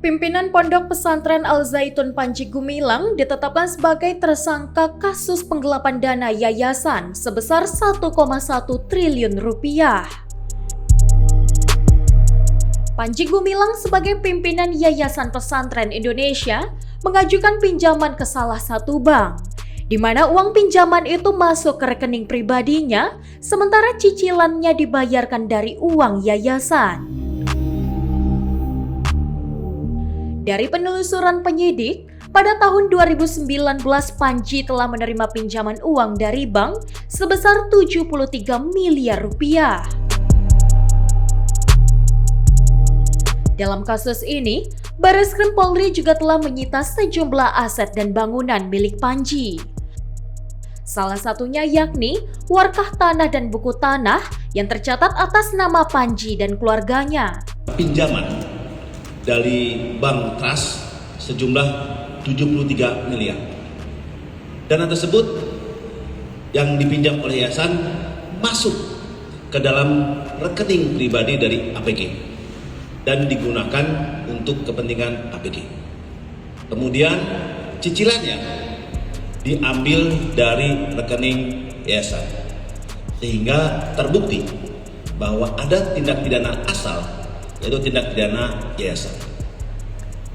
Pimpinan Pondok Pesantren Al Zaitun Panji Gumilang ditetapkan sebagai tersangka kasus penggelapan dana yayasan sebesar 1,1 triliun rupiah. Panji Gumilang sebagai pimpinan Yayasan Pesantren Indonesia mengajukan pinjaman ke salah satu bank, di mana uang pinjaman itu masuk ke rekening pribadinya, sementara cicilannya dibayarkan dari uang yayasan. Dari penelusuran penyidik, pada tahun 2019 Panji telah menerima pinjaman uang dari bank sebesar 73 miliar rupiah. Dalam kasus ini, Barreskrim Polri juga telah menyita sejumlah aset dan bangunan milik Panji. Salah satunya yakni warkah tanah dan buku tanah yang tercatat atas nama Panji dan keluarganya. Pinjaman dari Bank Trust sejumlah 73 miliar. Dana tersebut yang dipinjam oleh yayasan masuk ke dalam rekening pribadi dari APG dan digunakan untuk kepentingan APG. Kemudian cicilannya diambil dari rekening yayasan, sehingga terbukti bahwa ada tindak pidana asal, yaitu tindak pidana yayasan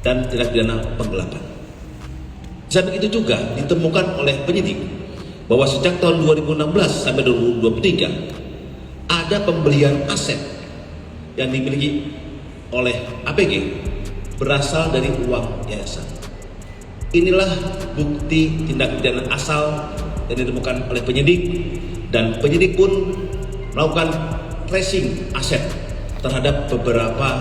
dan tindak pidana penggelapan. Saat itu juga ditemukan oleh penyidik bahwa sejak tahun 2016 sampai 2023 ada pembelian aset yang dimiliki oleh APG berasal dari uang yayasan. Inilah bukti tindak pidana asal yang ditemukan oleh penyidik, dan penyidik pun melakukan tracing aset terhadap beberapa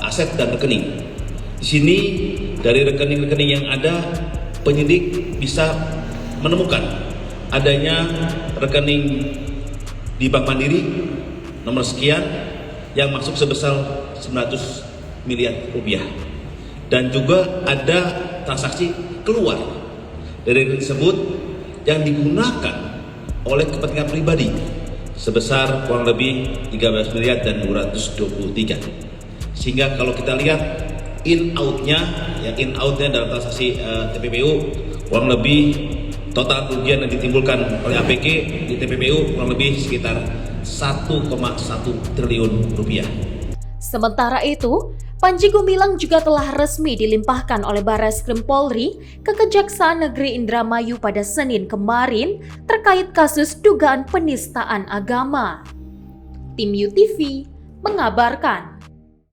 aset dan rekening. Di sini dari rekening-rekening yang ada, penyidik bisa menemukan adanya rekening di Bank Mandiri nomor sekian yang masuk sebesar 900 miliar rupiah, dan juga ada transaksi keluar dari rekening tersebut yang digunakan oleh kepentingan pribadi sebesar kurang lebih 13 miliar dan 223. Sehingga kalau kita lihat in-out-nya dalam transaksi TPPU kurang lebih total kerugian yang ditimbulkan oleh APG di TPPU kurang lebih sekitar 1,1 triliun rupiah. Sementara itu, Panji Gumilang juga telah resmi dilimpahkan oleh Barreskrim Polri ke Kejaksaan Negeri Indramayu pada Senin kemarin terkait kasus dugaan penistaan agama. Tim UTV mengabarkan.